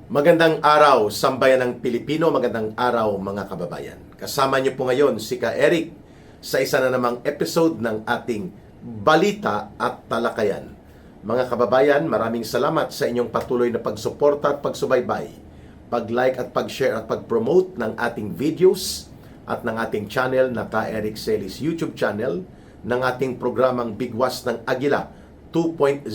Magandang araw, sambayan ng Pilipino. Magandang araw, mga kababayan. Kasama niyo po ngayon si Ka Eric sa isa na namang episode ng ating Balita at Talakayan. Mga kababayan, maraming salamat sa inyong patuloy na pagsuporta at pagsubaybay, pag-like at pag-share at pag-promote ng ating videos at ng ating channel na Ka Eric Celis YouTube channel, ng ating programang Bigwas ng Agila 2.0,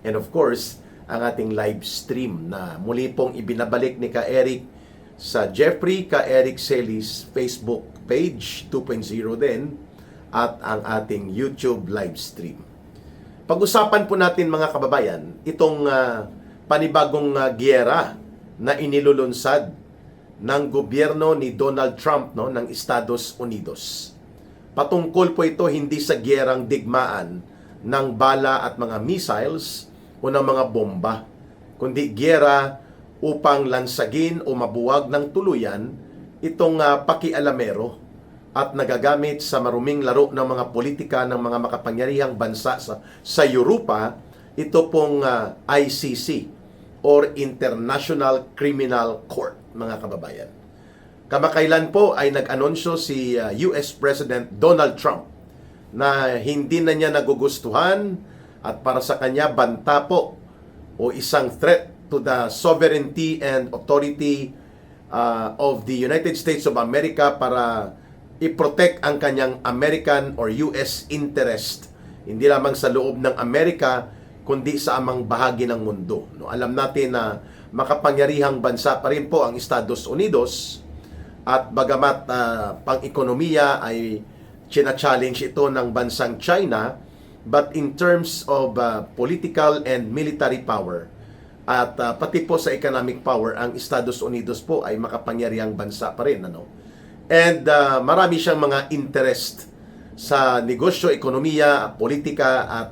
and of course, ang ating live stream na muli pong ibinabalik ni Ka Eric sa Jeffrey Ka Eric Celis Facebook page 2.0 din at ang ating YouTube live stream. Pag-usapan po natin, mga kababayan, itong panibagong giyera na inilulunsad ng gobyerno ni Donald Trump, ng Estados Unidos. Patungkol po ito hindi sa giyerang digmaan ng bala at mga missiles o ng mga bomba, kundi giyera upang lansagin o mabuwag ng tuluyan itong pakialamero at nagagamit sa maruming laro ng mga politika ng mga makapangyarihang bansa sa Europa, ito pong ICC or International Criminal Court, mga kababayan. Kamakailan po ay nag-anunsyo si US President Donald Trump na hindi na niya nagugustuhan at para sa kanya banta po o isang threat to the sovereignty and authority of the United States of America para i-protect ang kanyang American or US interest, hindi lamang sa loob ng Amerika kundi sa amang bahagi ng mundo. Alam natin na makapangyarihang bansa pa rin po ang Estados Unidos at bagamat pang-ekonomiya ay china-challenge ito ng bansang China, but in terms of political and military power at pati po sa economic power, ang Estados Unidos po ay makapangyarihang bansa pa rin. And marami siyang mga interest sa negosyo, ekonomiya, politika at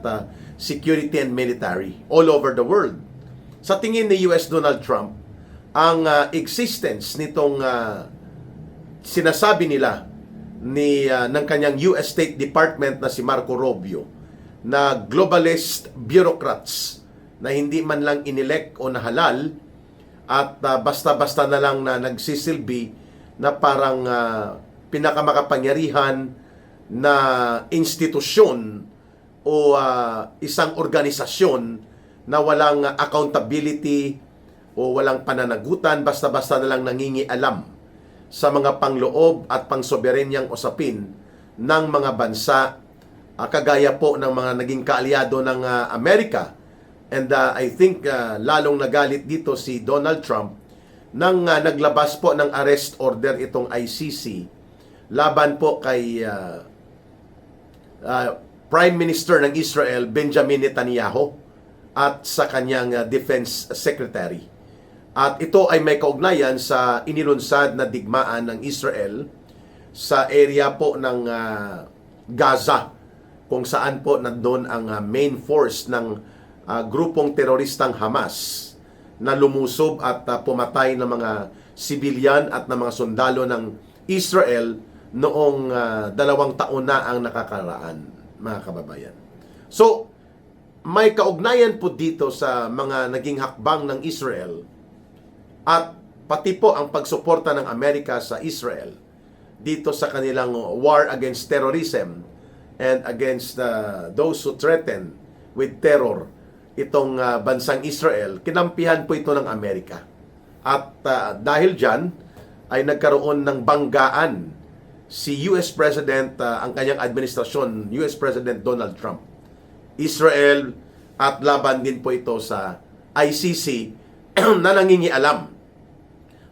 security and military all over the world. Sa tingin ni US Donald Trump, ang existence nitong sinasabi nila ng kanyang US State Department na si Marco Rubio, na globalist bureaucrats na hindi man lang inelect o nahalal at basta-basta na lang na nagsisilbi na parang pinakamakapangyarihan na institusyon o isang organisasyon na walang accountability o walang pananagutan, basta-basta na lang nangingialam sa mga pangloob at pangsoberenyang usapin ng mga bansa, kagaya po ng mga naging kaalyado ng Amerika. And I think lalong nagalit dito si Donald Trump nang naglabas po ng arrest order itong ICC laban po kay Prime Minister ng Israel Benjamin Netanyahu at sa kanyang Defense Secretary. At ito ay may kaugnayan sa inilunsad na digmaan ng Israel sa area po ng Gaza, kung saan po nandun ang main force ng grupong teroristang Hamas na lumusob at pumatay ng mga sibilyan at ng mga sundalo ng Israel noong 2 taon na ang nakakaraan, mga kababayan. So, may kaugnayan po dito sa mga naging hakbang ng Israel at pati po ang pagsuporta ng Amerika sa Israel dito sa kanilang war against terrorism and against those who threaten with terror itong bansang Israel. Kinampihan po ito ng Amerika. At dahil dyan, ay nagkaroon ng banggaan si US President, ang kanyang administrasyon, US President Donald Trump. Israel at laban din po ito sa ICC na nangingialam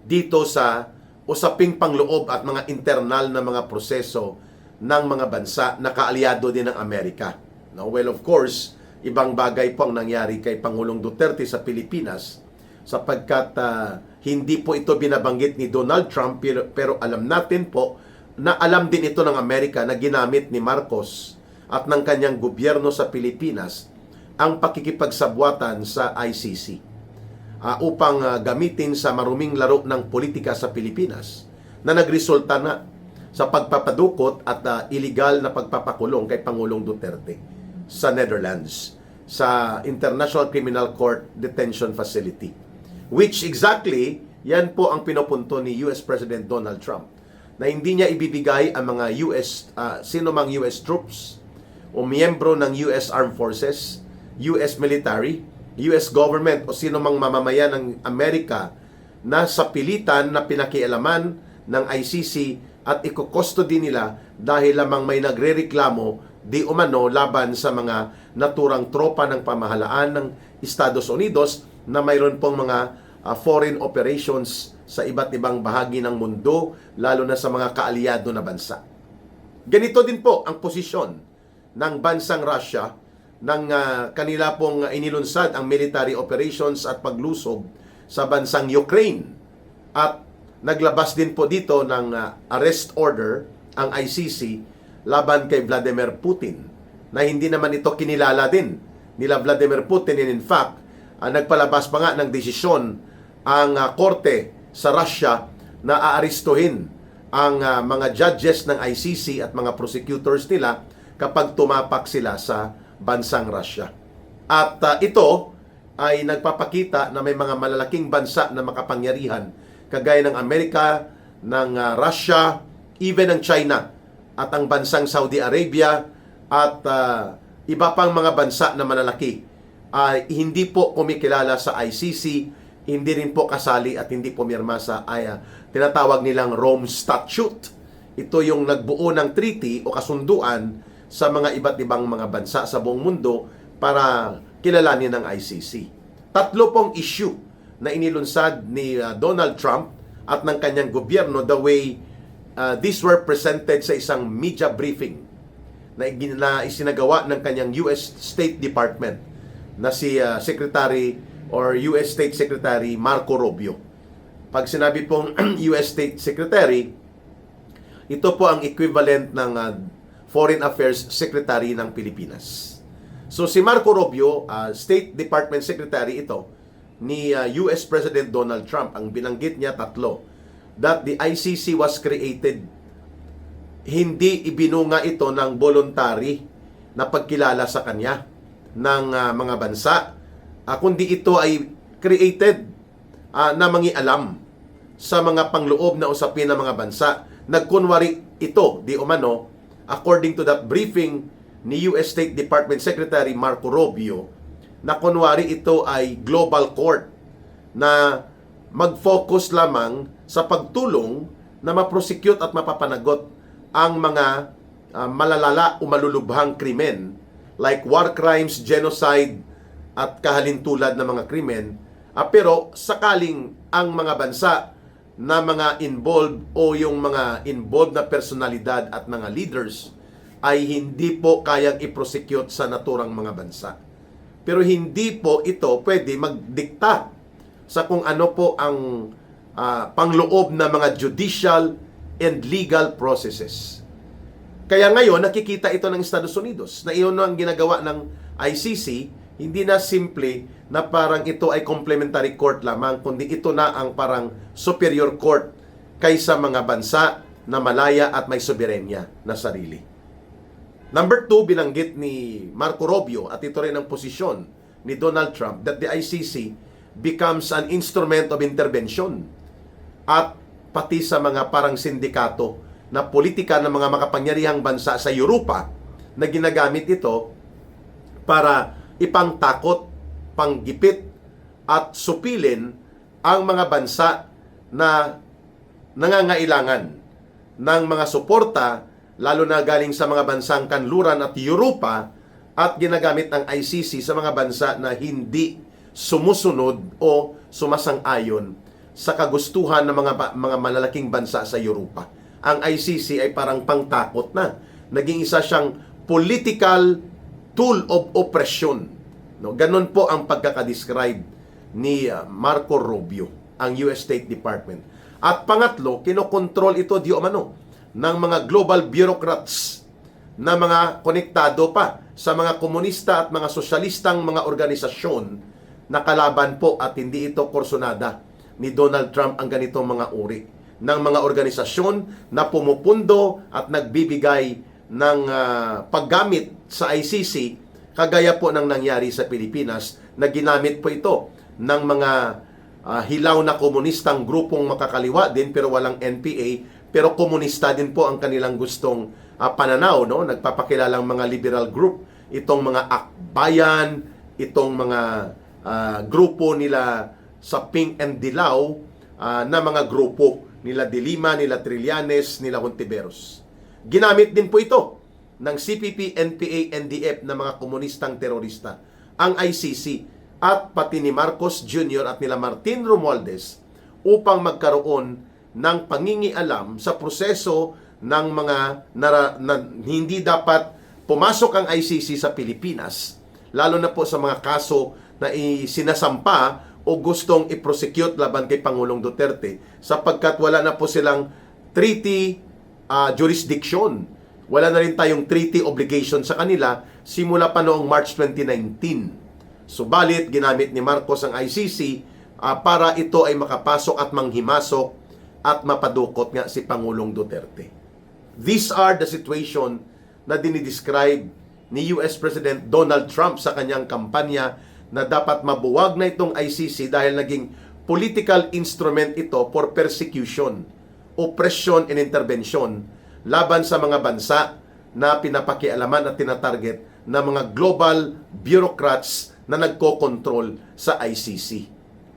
dito sa usaping pangloob at mga internal na mga proseso ng mga bansa na kaalyado din ng Amerika. Well, of course, ibang bagay po ang nangyari kay Pangulong Duterte sa Pilipinas sapagkat hindi po ito binabanggit ni Donald Trump, pero alam natin po na alam din ito ng Amerika na ginamit ni Marcos at ng kanyang gobyerno sa Pilipinas ang pakikipagsabwatan sa ICC upang gamitin sa maruming laro ng politika sa Pilipinas na nagresulta na sa pagpapadukot at illegal na pagpapakulong kay Pangulong Duterte sa Netherlands sa International Criminal Court Detention Facility. Which exactly, yan po ang pinopunto ni US President Donald Trump, na hindi niya ibibigay ang mga sino mang US troops o miyembro ng US Armed Forces, US military, US government o sino mang mamamayan ng Amerika na sa pilitan na pinakialaman ng ICC at ikukustody nila dahil lamang may nagrereklamo di umano laban sa mga naturang tropa ng pamahalaan ng Estados Unidos na mayroon pong mga foreign operations sa iba't ibang bahagi ng mundo, lalo na sa mga kaalyado na bansa. Ganito din po ang posisyon ng bansang Russia ng kanila pong inilunsad ang military operations at paglusob sa bansang Ukraine. At naglabas din po dito ng arrest order ang ICC laban kay Vladimir Putin, na hindi naman ito kinilala din nila Vladimir Putin. And in fact, nagpalabas pa nga ng desisyon ang korte sa Russia na aaristuhin ang mga judges ng ICC at mga prosecutors nila kapag tumapak sila sa bansang Russia. At ito ay nagpapakita na may mga malalaking bansa na makapangyarihan kagaya ng Amerika, ng Russia, even ng China at ang bansang Saudi Arabia at iba pang mga bansa na malalaki ay hindi po kumikilala sa ICC, hindi rin po kasali at hindi pumirma sa tinatawag nilang Rome Statute. Ito yung nagbuo ng treaty o kasunduan sa mga iba't ibang mga bansa sa buong mundo para kilalanin ng ICC. Tatlo pong issue na inilunsad ni Donald Trump at ng kanyang gobyerno, the way these were presented sa isang media briefing na isinagawa ng kanyang US State Department na si Secretary or US State Secretary Marco Rubio. Pag sinabi pong US State Secretary, ito po ang equivalent ng Foreign Affairs Secretary ng Pilipinas. So si Marco Rubio, State Department Secretary ito ni US President Donald Trump. Ang binanggit niya tatlo, that the ICC was created, hindi ibinunga ito ng voluntary na pagkilala sa kanya ng mga bansa, kundi ito ay created na mangialam sa mga pangloob na usapin ng mga bansa. Nagkunwari ito, di umano, according to that briefing ni US State Department Secretary Marco Rubio, na kunwari ito ay global court na mag-focus lamang sa pagtulong na maprosecute at mapapanagot ang mga malalala o malulubhang krimen like war crimes, genocide at kahalintulad na mga krimen. Pero sakaling ang mga bansa na mga involved o yung mga involved na personalidad at mga leaders ay hindi po kayang i-prosecute sa naturang mga bansa. Pero hindi po ito pwede magdikta sa kung ano po ang pangloob na mga judicial and legal processes. Kaya ngayon, nakikita ito ng Estados Unidos na iyon ang ginagawa ng ICC, hindi na simple na parang ito ay complementary court lamang, kundi ito na ang parang superior court kaysa mga bansa na malaya at may soberenya na sarili. Number 2, binanggit ni Marco Rubio, at ito rin ang posisyon ni Donald Trump, that the ICC becomes an instrument of intervention at pati sa mga parang sindikato na politika ng mga makapangyarihang bansa sa Europa na ginagamit ito para ipangtakot, panggipit at supilin ang mga bansa na nangangailangan ng mga suporta, lalo na galing sa mga bansang kanluran at Europa, at ginagamit ang ICC sa mga bansa na hindi sumusunod o sumasang-ayon sa kagustuhan ng mga malalaking bansa sa Europa. Ang ICC ay parang pangtakot na. Naging isa siyang political tool of oppression. No, ganun po ang pagkakadescribe ni Marco Rubio, ang US State Department. At pangatlo, kinokontrol ito di umano ng mga global bureaucrats na mga konektado pa sa mga komunista at mga sosyalistang mga organisasyon na kalaban po, at hindi ito kursunada ni Donald Trump ang ganitong mga uri ng mga organisasyon na pumupundo at nagbibigay ng paggamit sa ICC, kagaya po ng nangyari sa Pilipinas na ginamit po ito ng mga hilaw na komunistang grupong makakaliwa din pero walang NPA, pero komunista din po ang kanilang gustong pananaw, no? Nagpapakilalang mga liberal group, itong mga Akbayan, itong mga grupo nila sa Ping and Dilaw, na mga grupo nila Dilima, nila Trillanes, nila Hontiveros. Ginamit din po ito ng CPP, NPA, NDF na mga komunistang terorista, ang ICC, at pati ni Marcos Jr. at nila Martin Romualdez upang magkaroon ng pangingialam sa proseso ng mga hindi dapat pumasok ang ICC sa Pilipinas, lalo na po sa mga kaso na sinasampa o gustong i-prosecute laban kay Pangulong Duterte, sapagkat wala na po silang treaty jurisdiction. Wala na rin tayong treaty obligation sa kanila simula pa noong March 2019. Subalit, ginamit ni Marcos ang ICC para ito ay makapasok at manghimasok at mapadukot nga si Pangulong Duterte. These are the situation na dinidescribe ni US President Donald Trump sa kanyang kampanya na dapat mabuwag na itong ICC dahil naging political instrument ito for persecution, oppression, and intervention laban sa mga bansa na pinapakialaman at tinatarget na mga global bureaucrats na nagko-control sa ICC.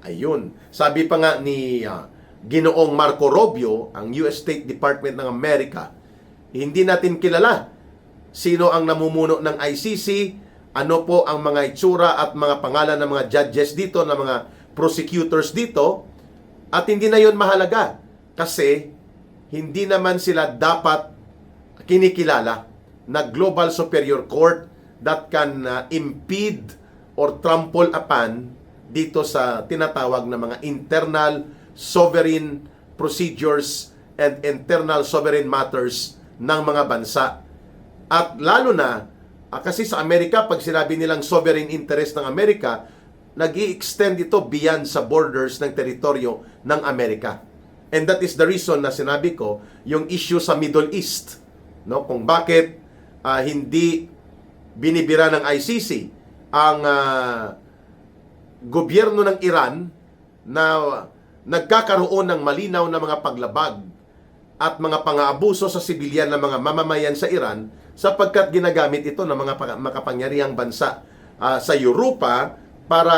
Ayun. Sabi pa nga ni Ginoong Marco Rubio, ang US State Department ng Amerika, hindi natin kilala sino ang namumuno ng ICC, ano po ang mga itsura at mga pangalan ng mga judges dito, ng mga prosecutors dito, at hindi na yon mahalaga kasi hindi naman sila dapat kinikilala na Global Superior Court that can impede or trample upon dito sa tinatawag na mga internal sovereign procedures and internal sovereign matters ng mga bansa. At lalo na, kasi sa Amerika, pag sinabi nilang sovereign interest ng Amerika, nag-i-extend ito beyond sa borders ng teritoryo ng Amerika. And that is the reason na sinabi ko, yung issue sa Middle East, no? Kung bakit hindi binibira ng ICC ang gobyerno ng Iran na nagkakaroon ng malinaw na mga paglabag at mga pang-aabuso sa sibilyan ng mga mamamayan sa Iran, sapagkat ginagamit ito ng mga makapangyarihang bansa sa Europa para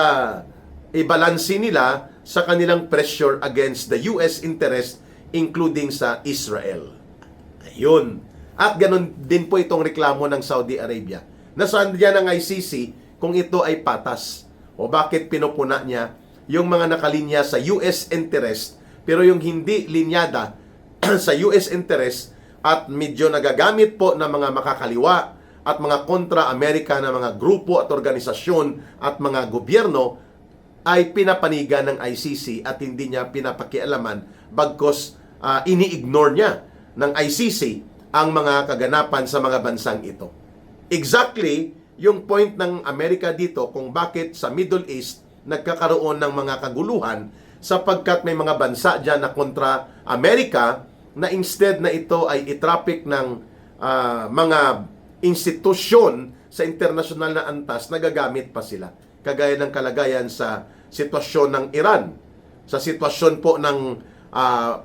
ibalansin nila sa kanilang pressure against the US interest, including sa Israel. Ayun. At ganun din po itong reklamo ng Saudi Arabia. Nasaan diyan ang ICC kung ito ay patas? O bakit pinupuna niya yung mga nakalinya sa US interest, pero yung hindi linyada sa US interest at medyo nagagamit po ng mga makakaliwa at mga kontra-Amerika na mga grupo at organisasyon at mga gobyerno ay pinapanigan ng ICC at hindi niya pinapakialaman, bagkos ini-ignore niya ng ICC ang mga kaganapan sa mga bansang ito. Exactly yung point ng Amerika dito kung bakit sa Middle East nagkakaroon ng mga kaguluhan, sapagkat may mga bansa dyan na kontra Amerika na instead na ito ay itraffic ng mga institusyon sa internasyonal na antas, nagagamit pa sila. Kagaya ng kalagayan sa sitwasyon ng Iran, sa sitwasyon po ng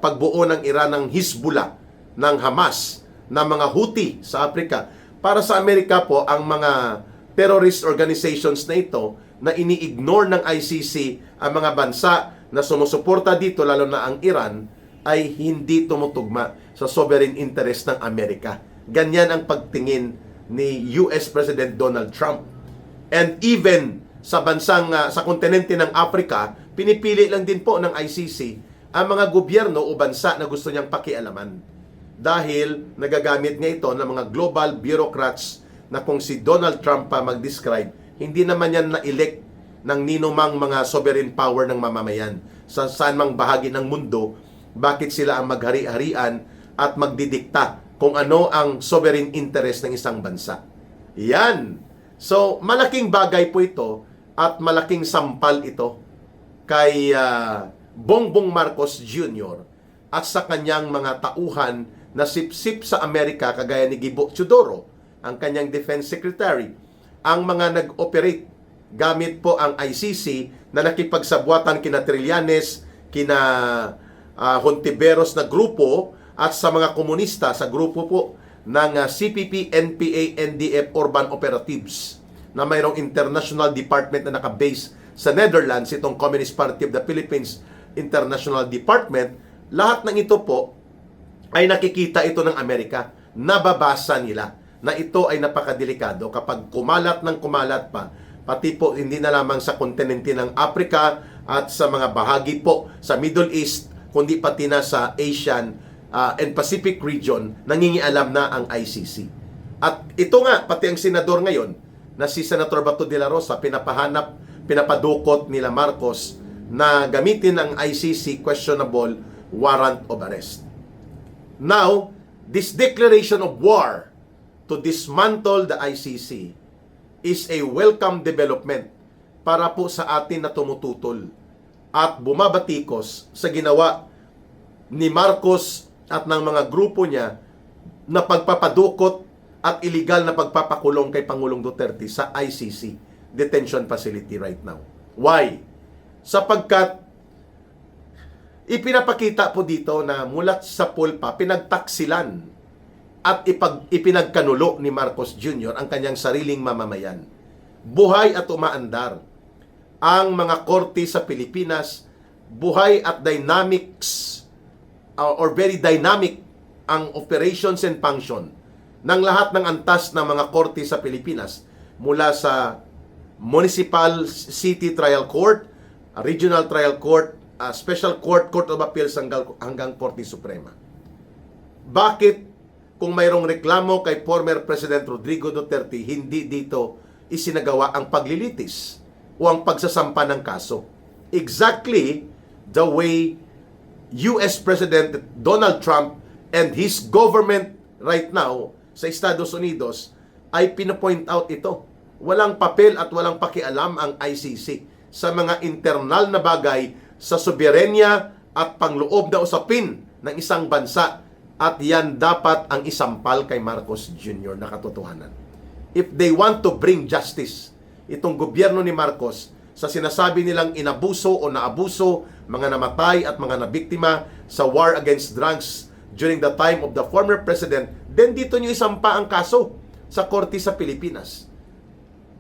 pagbuo ng Iran ng Hezbollah, ng Hamas, ng mga Houthi sa Africa. Para sa Amerika po, ang mga terrorist organizations na ito na ini-ignore ng ICC ang mga bansa na sumusuporta dito, lalo na ang Iran, ay hindi tumutugma sa sovereign interest ng Amerika. Ganyan ang pagtingin ni US President Donald Trump. And even sa bansang, sa kontinente ng Africa, pinipili lang din po ng ICC ang mga gobyerno o bansa na gusto niyang pakialaman. Dahil nagagamit nga ito ng mga global bureaucrats na kung si Donald Trump pa mag-describe, hindi naman yan na-elect ng ninumang mga sovereign power ng mamamayan sa saan mang bahagi ng mundo. Bakit sila ang maghari-harian at magdidikta kung ano ang sovereign interest ng isang bansa? Yan. So, malaking bagay po ito at malaking sampal ito kay Bongbong Marcos Jr. at sa kanyang mga tauhan na sip-sip sa Amerika, kagaya ni Gibo Teodoro, ang kanyang defense secretary, ang mga nag-operate gamit po ang ICC na nakipagsabwatan kina Trillanes, kina Hontiveros na grupo at sa mga komunista sa grupo po ng CPP, NPA, NDF Urban Operatives na mayroong international department na nakabase sa Netherlands, itong Communist Party of the Philippines International Department. Lahat ng ito po ay nakikita ito ng Amerika. Nababasa nila na ito ay napakadelikado kapag kumalat ng kumalat pa, pati po hindi na lamang sa kontinente ng Africa at sa mga bahagi po sa Middle East, kundi pati na sa Asian and Pacific region, nangingialam na ang ICC. At ito nga, pati ang senador ngayon, na si Senator Bato de la Rosa, pinapadukot nila Marcos na gamitin ang ICC questionable warrant of arrest. Now, this declaration of war to dismantle the ICC is a welcome development para po sa atin na tumututol at bumabatikos sa ginawa ni Marcos at ng mga grupo niya na pagpapadukot at iligal na pagpapakulong kay Pangulong Duterte sa ICC detention facility right now. Why? Sapagkat ipinapakita po dito na mulat sa pulpa, pinagtaksilan at ipinagkanulo ni Marcos Jr. ang kanyang sariling mamamayan. Buhay at umaandar ang mga korte sa Pilipinas, buhay at dynamics or very dynamic ang operations and function ng lahat ng antas ng mga korte sa Pilipinas, mula sa Municipal City Trial Court, Regional Trial Court, Special Court, Court of Appeals hanggang Korte Suprema. Bakit kung mayroong reklamo kay former President Rodrigo Duterte, hindi dito isinagawa ang paglilitis o ang pagsasampa ng kaso? Exactly the way US President Donald Trump and his government right now sa Estados Unidos ay pinapoint out ito. Walang papel at walang pakialam ang ICC sa mga internal na bagay sa soberenya at pangloob na usapin ng isang bansa, at yan dapat ang isampal kay Marcos Jr. na katotohanan. If they want to bring justice, itong gobyerno ni Marcos sa sinasabi nilang inabuso o naabuso, mga namatay at mga nabiktima sa war against drugs during the time of the former president, then dito nyo isampa ang kaso sa korte sa Pilipinas.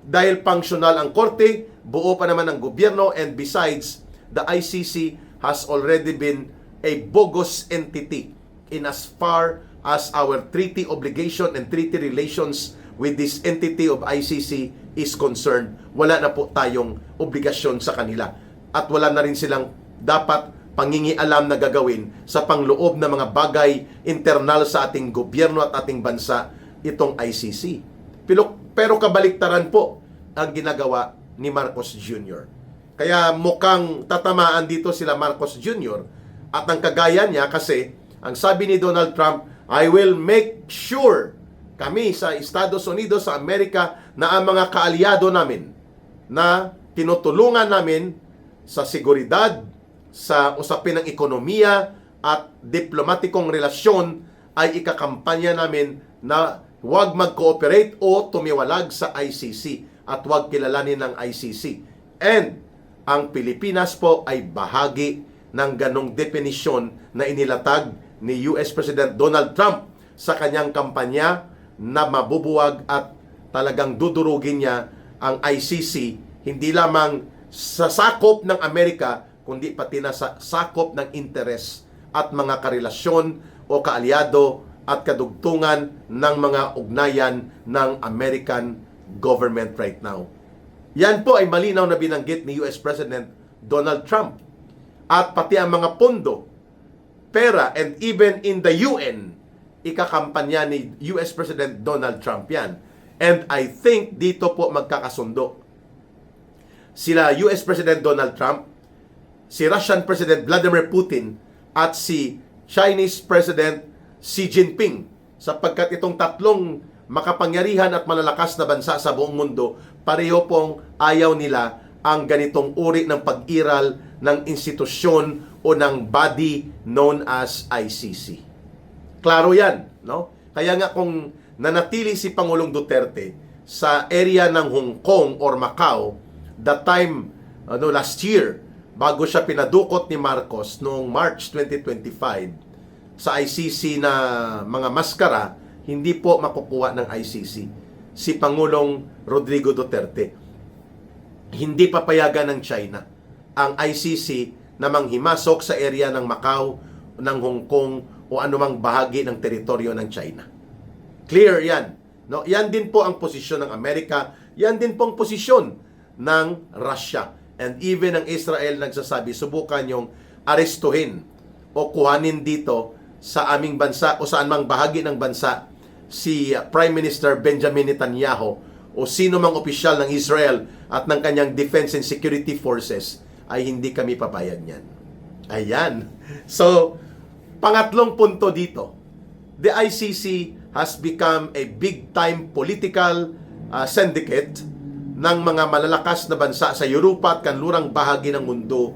Dahil functional ang korte, buo pa naman ang gobyerno, and besides, the ICC has already been a bogus entity in as far as our treaty obligation and treaty relations with this entity of ICC is concerned. Wala na po tayong obligasyon sa kanila at wala na rin silang dapat pangingialam na gagawin sa pangloob na mga bagay internal sa ating gobyerno at ating bansa, itong ICC. Pero kabaliktaran po ang ginagawa ni Marcos Jr. Kaya mukhang tatamaan dito sila Marcos Jr. at ang kagaya niya, kasi ang sabi ni Donald Trump, I will make sure kami sa Estados Unidos, sa Amerika, na ang mga kaalyado namin na tinutulungan namin sa seguridad, sa usapin ng ekonomiya at diplomatikong relasyon ay ikakampanya namin na huwag mag-cooperate o tumiwalag sa ICC at huwag kilalanin ng ICC. And ang Pilipinas po ay bahagi ng ganong definisyon na inilatag ni US President Donald Trump sa kanyang kampanya na mabubuwag at talagang dudurugin niya ang ICC, hindi lamang sa sakop ng Amerika, kundi pati na sa sakop ng interes at mga karelasyon o kaalyado at kadugtungan ng mga ugnayan ng American government right now. Yan po ay malinaw na binanggit ni US President Donald Trump. At pati ang mga pondo, pera, and even in the UN, ikakampanya ni US President Donald Trump yan. And I think dito po magkakasundo sila US President Donald Trump, si Russian President Vladimir Putin, at si Chinese President Xi Jinping, sapagkat itong tatlong makapangyarihan at malalakas na bansa sa buong mundo, pareho pong ayaw nila ang ganitong uri ng pag-iral ng institusyon o ng body known as ICC. Klaro yan, no? Kaya nga kung nanatili si Pangulong Duterte sa area ng Hong Kong or Macau, that time, last year, bago siya pinadukot ni Marcos noong March 2025 sa ICC na mga maskara, hindi po makukuha ng ICC si Pangulong Rodrigo Duterte. Hindi papayagan ng China ang ICC na manghimasok sa area ng Macau, ng Hong Kong o anumang bahagi ng teritoryo ng China. Clear yan. No? Yan din po ang posisyon ng Amerika, yan din po ang posisyon ng Russia. And even ang Israel nagsasabi, subukan yung arestuhin o kuhanin dito sa aming bansa o saan mang bahagi ng bansa si Prime Minister Benjamin Netanyahu o sino mang opisyal ng Israel at ng kanyang Defense and Security Forces, ay hindi kami papayag niyan. Ayan. So, pangatlong punto dito, the ICC has become a big-time political syndicate ng mga malalakas na bansa sa Europa at kanlurang bahagi ng mundo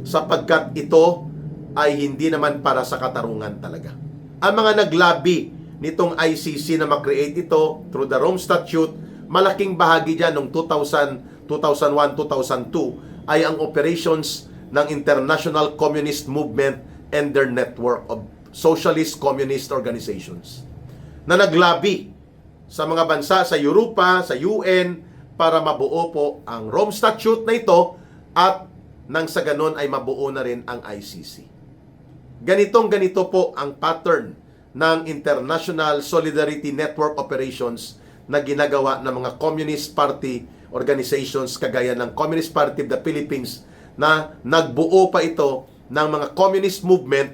sapagkat ito ay hindi naman para sa katarungan talaga. Ang mga naglabi nitong ICC na makreate ito through the Rome Statute, malaking bahagi dyan noong 2000, 2001, 2002 ay ang operations ng International Communist Movement and their network of socialist communist organizations na naglabi sa mga bansa sa Europa, sa UN, para mabuo po ang Rome Statute na ito at nang sa ganon ay mabuo na rin ang ICC. Ganito po ang pattern ng International Solidarity Network Operations na ginagawa ng mga Communist Party organizations kagaya ng Communist Party of the Philippines na nagbuo pa ito ng mga communist movement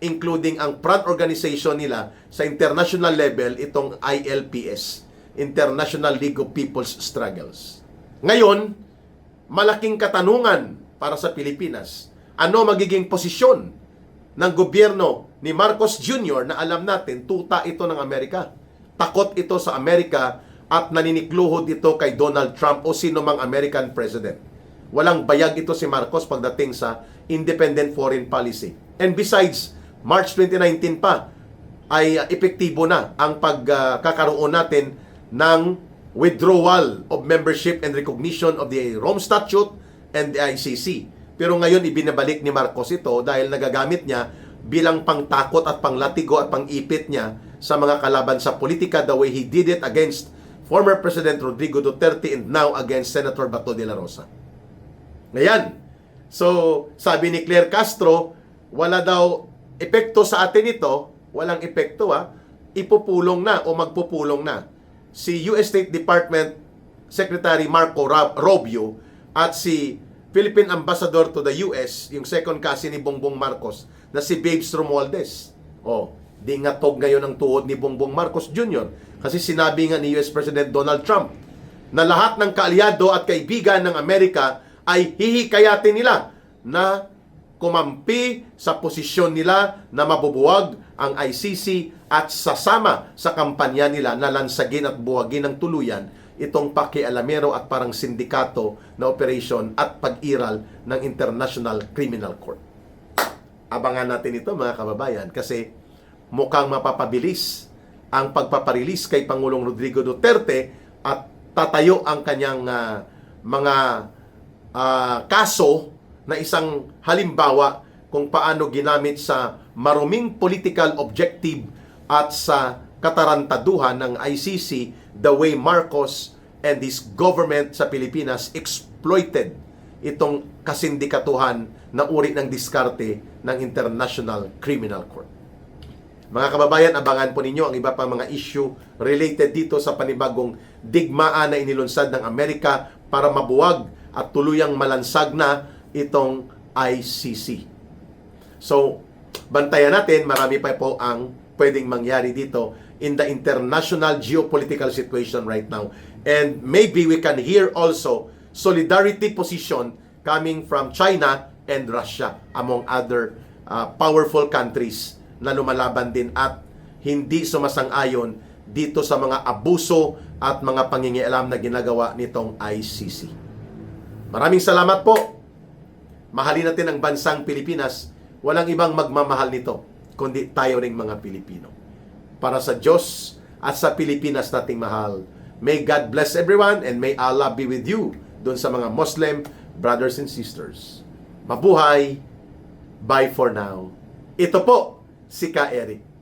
including ang front organization nila sa international level, itong ILPS, International League of People's Struggles. Ngayon, malaking katanungan para sa Pilipinas. Ano magiging posisyon ng gobyerno ni Marcos Jr. na alam natin, tuta ito ng Amerika. Takot ito sa Amerika at naninikluhod ito kay Donald Trump o sino mang American president. Walang bayag ito si Marcos pagdating sa independent foreign policy. And besides, March 2019 pa ay epektibo na ang pagkakaroon natin ng withdrawal of membership and recognition of the Rome Statute and the ICC. Pero ngayon ibinabalik ni Marcos ito dahil nagagamit niya bilang pangtakot at panglatigo at pangipit niya sa mga kalaban sa politika the way he did it against former President Rodrigo Duterte and now against Senator Bato de la Rosa. Ngayon, so sabi ni Claire Castro, wala daw epekto sa atin ito, walang epekto ipupulong na o magpupulong na si US State Department Secretary Marco Rubio at si Philippine Ambassador to the US, yung second cousin ni Bongbong Marcos, na si Babes Romualdez. Di nga tog ngayon ang tuhod ni Bongbong Marcos Jr. Kasi sinabi nga ni US President Donald Trump na lahat ng kaalyado at kaibigan ng Amerika ay hihikayatin nila na kumampi sa posisyon nila na mabubuwag ang ICC at sasama sa kampanya nila na lansagin at buwagin ng tuluyan itong pakialamero at parang sindikato na operasyon at pag-iral ng International Criminal Court. Abangan natin ito mga kababayan kasi mukhang mapapabilis ang pagpaparelease kay Pangulong Rodrigo Duterte at tatayo ang kanyang mga kaso na isang halimbawa kung paano ginamit sa maruming political objective at sa katarantaduhan ng ICC the way Marcos and his government sa Pilipinas exploited itong kasindikatuhan na uri ng diskarte ng International Criminal Court. Mga kababayan, abangan po ninyo ang iba pang mga issue related dito sa panibagong digmaan na inilunsad ng Amerika para mabuwag at tuluyang malansag na itong ICC. So, bantayan natin, marami pa po ang pwedeng mangyari dito in the international geopolitical situation right now. And maybe we can hear also solidarity position coming from China and Russia among other powerful countries na lumalaban din at hindi sumasang-ayon dito sa mga abuso at mga pangingialam na ginagawa nitong ICC. Maraming salamat po. Mahalin natin ang bansang Pilipinas. Walang ibang magmamahal nito kundi tayo ring mga Pilipino. Para sa Diyos at sa Pilipinas nating mahal. May God bless everyone and may Allah be with you. doon sa mga Muslim brothers and sisters. Mabuhay! Bye for now. Ito po si Ka Eric.